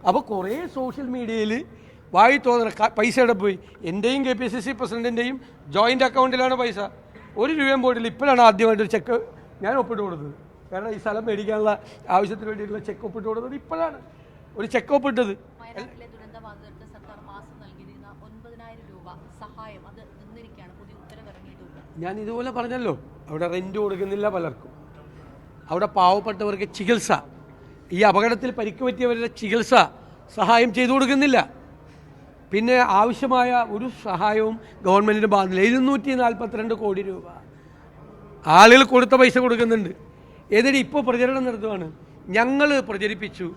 അപ്പോൾ കുറേ സോഷ്യൽ മീഡിയയിൽ വായി തോന്നുന്ന പൈസയുടെ പോയി. എൻ്റെയും KPCC പ്രസിഡൻറ്റിൻ്റെയും ജോയിൻ്റ് അക്കൗണ്ടിലാണ് പൈസ. 1 രൂപയും പോയിട്ടില്ല. ഇപ്പോഴാണ് ആദ്യമായിട്ടൊരു ചെക്ക് ഞാൻ ഒപ്പിട്ട് കൊടുത്തത്. കാരണം ഈ സ്ഥലം മേടിക്കാനുള്ള ആവശ്യത്തിന് വേണ്ടിയിട്ടുള്ള ചെക്ക് ഒപ്പിട്ട് കൊടുത്തത് ഇപ്പോഴാണ് ഒരു ചെക്ക് ഒപ്പിട്ടത്. ഞാൻ ഇതുപോലെ പറഞ്ഞല്ലോ, അവിടെ റെൻറ്റ് കൊടുക്കുന്നില്ല പലർക്കും, അവിടെ പാവപ്പെട്ടവർക്ക് ചികിത്സ, ഈ അപകടത്തിൽ പരിക്ക് പറ്റിയവരുടെ ചികിത്സ സഹായം ചെയ്തു കൊടുക്കുന്നില്ല. പിന്നെ ആവശ്യമായ ഒരു സഹായവും ഗവൺമെൻറ്റിന് ബാധില്ല. 242 കോടി രൂപ ആളുകൾ കൊടുത്ത പൈസ കൊടുക്കുന്നുണ്ട്. എന്നിട്ട് ഇപ്പോൾ പ്രചരണം നടത്തുകയാണ്. ഞങ്ങൾ പ്രചരിപ്പിച്ചു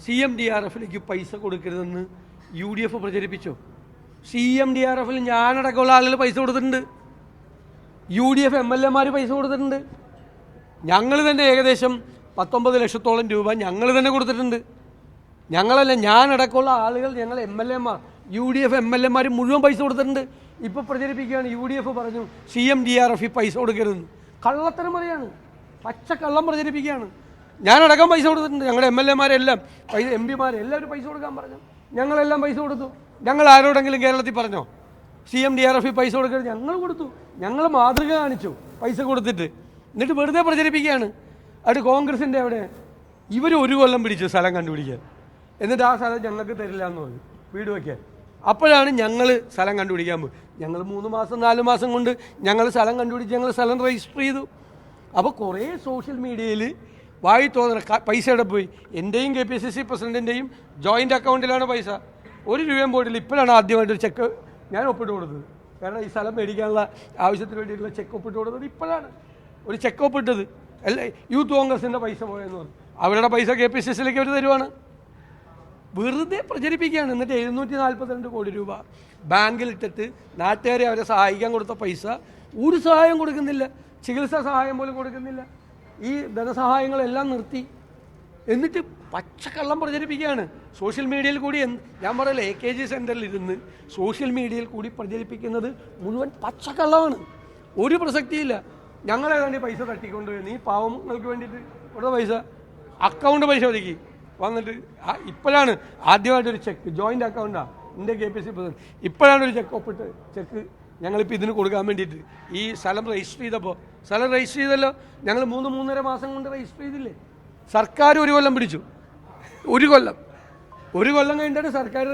CMDRFിലേക്ക് പൈസ കൊടുക്കരുതെന്ന് UDF പ്രചരിപ്പിച്ചു. CMDRFിൽ ഞാനടക്കമുള്ള ആളുകൾ പൈസ കൊടുത്തിട്ടുണ്ട്. UDF MLA പൈസ കൊടുത്തിട്ടുണ്ട്. ഞങ്ങൾ തന്നെ ഏകദേശം 19 ലക്ഷത്തോളം രൂപ ഞങ്ങൾ തന്നെ കൊടുത്തിട്ടുണ്ട്. ഞങ്ങളല്ല, ഞാനടക്കമുള്ള ആളുകൾ, ഞങ്ങൾ MLA UDF MLA മുഴുവൻ പൈസ കൊടുത്തിട്ടുണ്ട്. ഇപ്പോൾ പ്രചരിപ്പിക്കുകയാണ്. UDF പറഞ്ഞു CMDRF പൈസ കൊടുക്കരുതെന്ന്. കള്ളത്തരം പറയാണ്, പച്ചക്കള്ളം പ്രചരിപ്പിക്കുകയാണ്. ഞാനടക്കം പൈസ കൊടുത്തിട്ടുണ്ട്. ഞങ്ങളുടെ MLA MP എല്ലാവരും പൈസ കൊടുക്കാൻ പറഞ്ഞു. ഞങ്ങളെല്ലാം പൈസ കൊടുത്തു. ഞങ്ങൾ ആരോടെങ്കിലും കേരളത്തിൽ പറഞ്ഞോ CMDRF പൈസ കൊടുക്കരുത്? ഞങ്ങൾ കൊടുത്തു. ഞങ്ങൾ മാതൃക കാണിച്ചു പൈസ കൊടുത്തിട്ട്. എന്നിട്ട് വെറുതെ പ്രചരിപ്പിക്കുകയാണ്. അത് കോൺഗ്രസിൻ്റെ അവിടെ ഇവർ 1 കൊല്ലം പിടിച്ചു സ്ഥലം കണ്ടുപിടിക്കാൻ. എന്നിട്ട് ആ സ്ഥലം ഞങ്ങൾക്ക് തരില്ല എന്ന് പറഞ്ഞു, വീട് വയ്ക്കാൻ. അപ്പോഴാണ് ഞങ്ങൾ സ്ഥലം കണ്ടുപിടിക്കാൻ പോയി. ഞങ്ങൾ 3 മാസം 4 മാസം കൊണ്ട് ഞങ്ങൾ സ്ഥലം കണ്ടുപിടിച്ച് ഞങ്ങൾ സ്ഥലം രജിസ്റ്റർ ചെയ്തു. അപ്പോൾ കുറേ സോഷ്യൽ മീഡിയയിൽ വായി തോന്നുന്ന പൈസയുടെ പോയി. എൻ്റെയും KPCC പ്രസിഡൻറ്റിൻ്റെയും ജോയിൻ്റ് അക്കൗണ്ടിലാണ് പൈസ. 1 രൂപയും പോയിട്ടില്ല. ഇപ്പോഴാണ് ആദ്യമായിട്ടൊരു ചെക്ക് ഞാൻ ഒപ്പിട്ട് കൊടുത്തത്. കാരണം ഈ സ്ഥലം മേടിക്കാനുള്ള ആവശ്യത്തിന് വേണ്ടിയിട്ടുള്ള ചെക്ക് ഒപ്പിട്ട് കൊടുത്തത് ഇപ്പോഴാണ് ഒരു ചെക്ക് ഒപ്പിട്ടത്. യൂത്ത് കോൺഗ്രസിൻ്റെ പൈസ പോയെന്ന് പറഞ്ഞു. അവരുടെ പൈസ KPCCയിലേക്ക് അവർ തരുവാണ്. വെറുതെ പ്രചരിപ്പിക്കുകയാണ്. എന്നിട്ട് 742 കോടി രൂപ ബാങ്കിലിട്ടിട്ട് നാട്ടുകാരെ അവരെ സഹായിക്കാൻ കൊടുത്ത പൈസ ഒരു സഹായം കൊടുക്കുന്നില്ല. ചികിത്സാ സഹായം പോലും കൊടുക്കുന്നില്ല. ഈ ധനസഹായങ്ങളെല്ലാം നിർത്തി. എന്നിട്ട് പച്ചക്കള്ളം പ്രചരിപ്പിക്കുകയാണ് സോഷ്യൽ മീഡിയയിൽ കൂടി. ഞാൻ പറയല, AKG സെൻറ്ററിൽ ഇരുന്ന് സോഷ്യൽ മീഡിയയിൽ കൂടി പ്രചരിപ്പിക്കുന്നത് മുഴുവൻ പച്ചക്കള്ളമാണ്. ഒരു പ്രസക്തിയില്ല. ഞങ്ങളേതാണ്ട് പൈസ തട്ടിക്കൊണ്ടുപോയി. നീ പാവങ്ങൾക്ക് വേണ്ടിയിട്ട് കൊടുത്ത പൈസ അക്കൗണ്ട് പൈസ ഒതുക്കി വന്നിട്ട് ഇപ്പോഴാണ് ആദ്യമായിട്ടൊരു ചെക്ക്, ജോയിൻ്റ് അക്കൗണ്ടാണ് എൻ്റെ KPCC പ്രസിഡന്റ്. ഇപ്പോഴാണ് ഒരു ചെക്ക് ഒപ്പിട്ട് ചെക്ക് ഞങ്ങളിപ്പോൾ ഇതിന് കൊടുക്കാൻ വേണ്ടിയിട്ട്. ഈ സ്ഥലം രജിസ്റ്റർ ചെയ്തപ്പോൾ സ്ഥലം രജിസ്റ്റർ ചെയ്തല്ലോ. ഞങ്ങൾ 3-3.5 മാസം കൊണ്ട് രജിസ്റ്റർ ചെയ്തില്ലേ. സർക്കാർ 1 കൊല്ലം പിടിച്ചു. 1 കൊല്ലം കഴിഞ്ഞിട്ടാണ് സർക്കാർ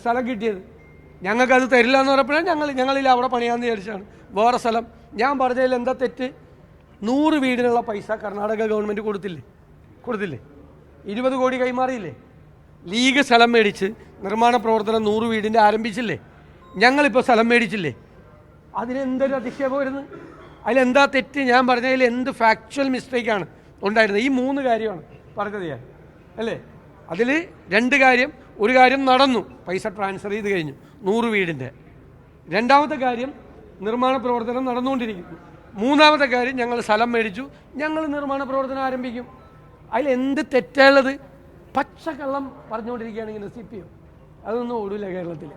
സ്ഥലം കിട്ടിയത്. ഞങ്ങൾക്കത് തരില്ല എന്ന് പറഞ്ഞപ്പോഴാണ് ഞങ്ങളില്ല അവിടെ പണിയാമെന്ന് വിചാരിച്ചാണ് വേറെ സ്ഥലം. ഞാൻ പറഞ്ഞതിൽ എന്താ തെറ്റ്? 100 വീടിനുള്ള പൈസ കർണാടക ഗവൺമെൻറ് കൊടുത്തില്ലേ? 20 കോടി കൈമാറിയില്ലേ? ലീഗ് സ്ഥലം മേടിച്ച് നിർമ്മാണ പ്രവർത്തനം 100 വീടിൻ്റെ ആരംഭിച്ചില്ലേ? ഞങ്ങളിപ്പോൾ സ്ഥലം മേടിച്ചില്ലേ? അതിനെന്തൊരു അധിക്ഷേപം വരുന്നത്? അതിലെന്താ തെറ്റ്? ഞാൻ പറഞ്ഞതിൽ എന്ത് ഫാക്ച്വൽ മിസ്റ്റേക്കാണ് ഉണ്ടായിരുന്നത്? ഈ 3 കാര്യമാണ് പറഞ്ഞത് ഞാൻ, അല്ലേ? അതിൽ 2 കാര്യം. ഒരു കാര്യം നടന്നു, പൈസ ട്രാൻസ്ഫർ ചെയ്ത് കഴിഞ്ഞു 100 വീടിൻ്റെ. 2ാമത്തെ കാര്യം നിർമ്മാണ പ്രവർത്തനം നടന്നുകൊണ്ടിരിക്കുന്നു. 3ാമത്തെ കാര്യം ഞങ്ങൾ സ്ഥലം മേടിച്ചു, ഞങ്ങൾ നിർമ്മാണ പ്രവർത്തനം ആരംഭിക്കും. അതിലെന്ത് തെറ്റുള്ളത്? പച്ചക്കള്ളം പറഞ്ഞുകൊണ്ടിരിക്കുകയാണെങ്കിൽ CPM അതൊന്നും ഓടില്ല കേരളത്തിൽ.